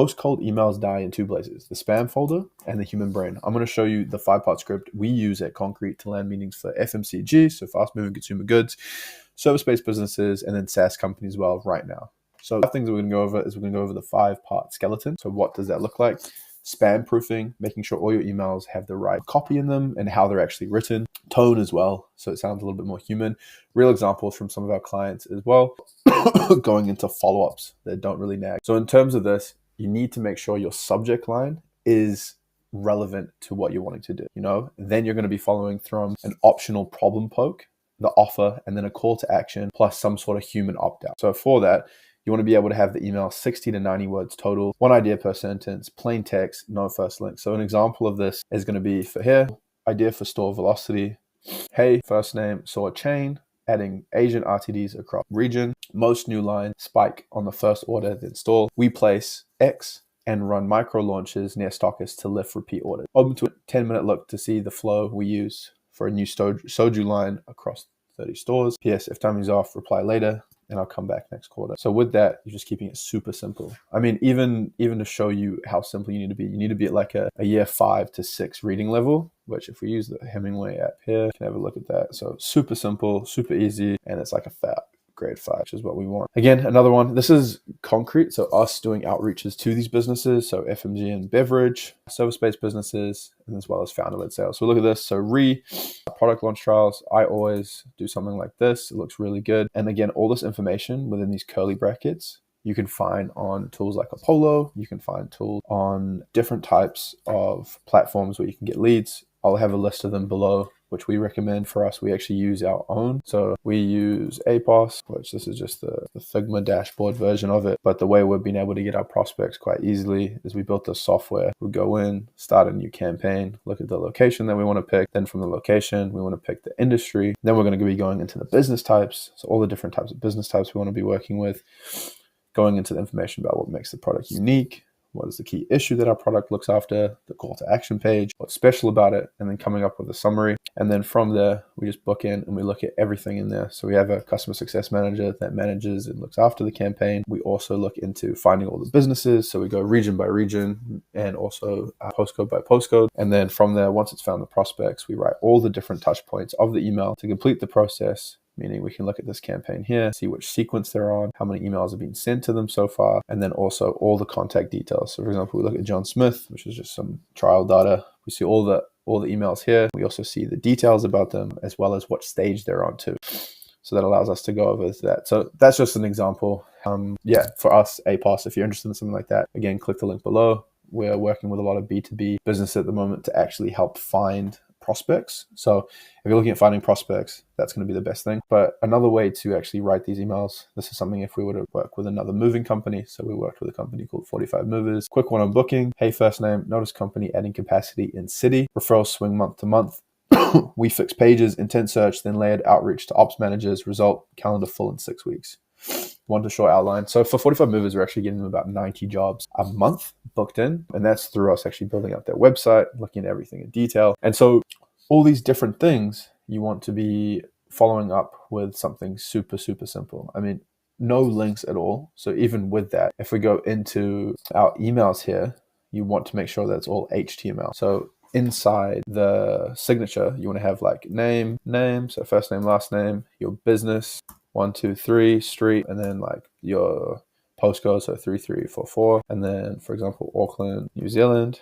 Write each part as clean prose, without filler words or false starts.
Most cold emails die in two places, the spam folder and the human brain. I'm going to show you the 5-part script we use at Concrete to land meetings for FMCG, so fast moving consumer goods, service-based businesses, and then SaaS companies as well right now. So the things that we're going to go over is we're going to go over the 5-part skeleton. So what does that look like? Spam proofing, making sure all your emails have the right copy in them and how they're actually written. Tone as well, so it sounds a little bit more human. Real examples from some of our clients as well, going into follow-ups that don't really nag. So in terms of this, you need to make sure your subject line is relevant to what you're wanting to do. Then you're going to be following through an optional problem poke, the offer, and then a call to action, plus some sort of human opt-out. So for that, you want to be able to have the email 60 to 90 words total, one idea per sentence, plain text, no first link. So an example of this is going to be for here, idea for store velocity. Hey, first name, saw a chain, adding Asian RTDs across region. Most new line, spike on the first order, then stall. We place X and run micro launches near stockists to lift repeat orders. Open to a 10-minute look to see the flow we use for a new soju line across 30 stores. PS, if timing's off, reply later, and I'll come back next quarter. So with that, you're just keeping it super simple. I mean, even to show you how simple you need to be at like a year 5 to 6 reading level, which if we use the Hemingway app here, you can have a look at that. So super simple, super easy, and it's like a fat grade 5, which is what we want. Again, another one, this is Concrete. So us doing outreaches to these businesses. So FMG and beverage, service-based businesses, and as well as founder-led sales. So look at this. So product launch trials. I always do something like this. It looks really good. And again, all this information within these curly brackets, you can find on tools like Apollo. You can find tools on different types of platforms where you can get leads. I'll have a list of them below, which we recommend. For us, we actually use our own. So we use APOS, which this is just the Figma dashboard version of it. But the way we've been able to get our prospects quite easily is we built this software. We go in, start a new campaign, look at the location that we want to pick. Then from the location, we want to pick the industry. Then we're going to be going into the business types. So all the different types of business types we want to be working with, going into the information about what makes the product unique, what is the key issue that our product looks after, the call to action page, what's special about it, and then coming up with a summary. And then from there, we just book in and we look at everything in there. So we have a customer success manager that manages and looks after the campaign. We also look into finding all the businesses. So we go region by region and also postcode by postcode. And then from there, once it's found the prospects, we write all the different touch points of the email to complete the process. Meaning we can look at this campaign here, see which sequence they're on, how many emails have been sent to them so far, and then also all the contact details. So for example, we look at John Smith, which is just some trial data. We see all the emails here. We also see the details about them as well as what stage they're on too. So that allows us to go over that. So that's just an example. For us, APOS, if you're interested in something like that, again, click the link below. We're working with a lot of B2B business at the moment to actually help find prospects. So if you're looking at finding prospects, that's going to be the best thing. But another way to actually write these emails, this is something if we were to work with another moving company. So we worked with a company called 45 Movers. Quick one on booking. Hey, first name, notice company adding capacity in city. Referrals swing month to month. We fix pages, intent search, then layered outreach to ops managers. Result, calendar full in 6 weeks. One to short outline. So for 45 Movers, we're actually getting them about 90 jobs a month booked in. And that's through us actually building up their website, looking at everything in detail. And so all these different things, you want to be following up with something super, super simple. I mean, no links at all. So even with that, if we go into our emails here, you want to make sure that it's all HTML. So inside the signature, you want to have like name, so first name, last name, your business, 123 street, and then like your postcode, so 3344, and then for example Auckland, New Zealand,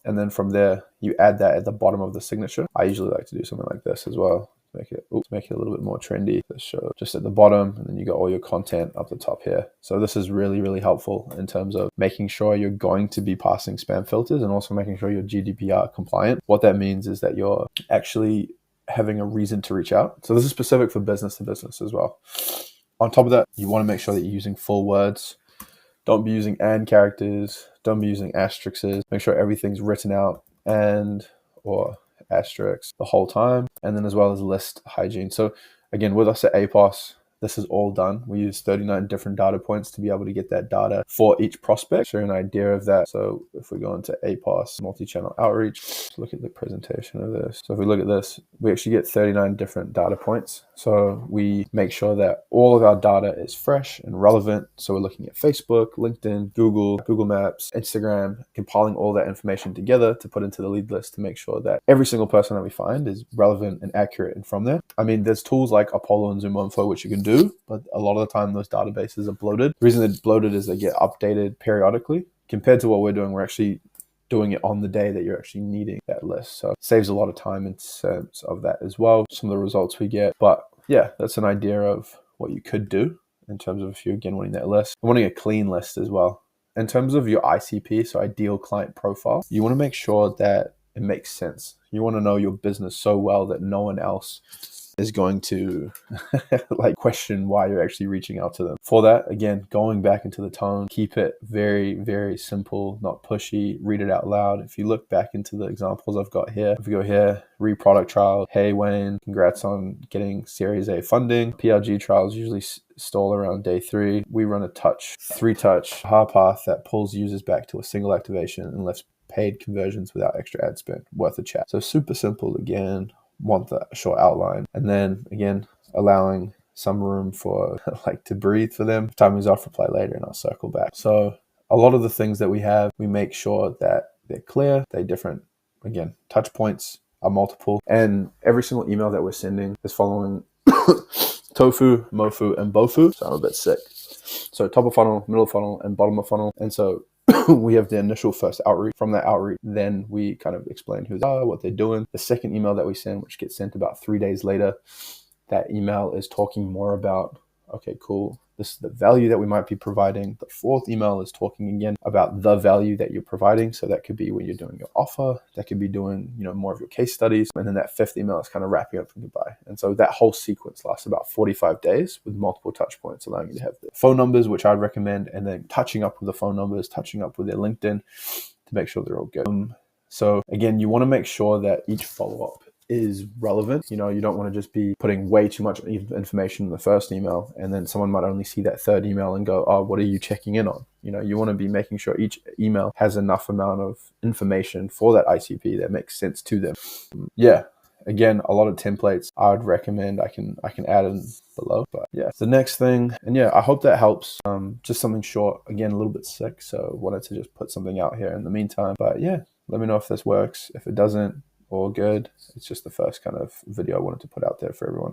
and then from there you add that at the bottom of the signature. I usually like to do something like this as well, make it a little bit more trendy. So just at the bottom, and then you got all your content up the top here. So this is really, really helpful in terms of making sure you're going to be passing spam filters and also making sure you're GDPR compliant. What that means is that you're actually having a reason to reach out. So this is specific for business to business as well. On top of that, you want to make sure that you're using full words. Don't be using and characters. Don't be using asterisks. Make sure everything's written out and or asterisks the whole time. And then as well as list hygiene. So again, with us at APOS, this is all done. We use 39 different data points to be able to get that data for each prospect. Show you an idea of that. So if we go into APOS, multi-channel outreach, let's look at the presentation of this. So if we look at this, we actually get 39 different data points. So we make sure that all of our data is fresh and relevant. So we're looking at Facebook, LinkedIn, Google Maps, Instagram, compiling all that information together to put into the lead list to make sure that every single person that we find is relevant and accurate. And from there, I mean, there's tools like Apollo and ZoomInfo, which you can do, but a lot of the time those databases are bloated. The reason they're bloated is they get updated periodically. Compared to what we're doing, we're actually doing it on the day that you're actually needing that list. So it saves a lot of time in terms of that as well, some of the results we get. But yeah, that's an idea of what you could do in terms of if you're again wanting that list. I'm wanting a clean list as well. In terms of your ICP, so ideal client profile, you want to make sure that it makes sense. You want to know your business so well that no one else is going to like question why you're actually reaching out to them. For that, again, going back into the tone, keep it very, very simple, not pushy, read it out loud. If you look back into the examples I've got here, if we go here, re-product trial, hey Wayne, congrats on getting Series A funding. PLG trials usually stall around day 3. We run a 3-touch hard path that pulls users back to a single activation and lifts paid conversions without extra ad spend, worth a chat. So super simple again. Want the short outline, and then again allowing some room for like to breathe for them. If time is off, reply later and I'll circle back. So a lot of the things that we have, we make sure that they're clear, they're different. Again, touch points are multiple, and every single email that we're sending is following tofu, mofu, and bofu. So I'm a bit sick. So top of funnel, middle of funnel, and bottom of funnel. And so we have the initial first outreach. From that outreach, then we kind of explain who they are, what they're doing. The second email that we send, which gets sent about 3 days later, that email is talking more about, okay, cool, this is the value that we might be providing. The fourth email is talking again about the value that you're providing. So that could be when you're doing your offer, that could be doing, more of your case studies. And then that fifth email is kind of wrapping up and goodbye. And so that whole sequence lasts about 45 days with multiple touch points, allowing you to have the phone numbers, which I'd recommend, and then touching up with the phone numbers, touching up with their LinkedIn to make sure they're all good. So again, you want to make sure that each follow-up is relevant. You don't want to just be putting way too much information in the first email, and then someone might only see that third email and go, oh, what are you checking in on? You want to be making sure each email has enough amount of information for that ICP that makes sense to them. Yeah. Again, a lot of templates I would recommend. I can add in below. But yeah, the next thing, and yeah, I hope that helps. Just something short. Again, a little bit sick, so wanted to just put something out here in the meantime. But yeah, let me know if this works. If it doesn't, all good. It's just the first kind of video I wanted to put out there for everyone.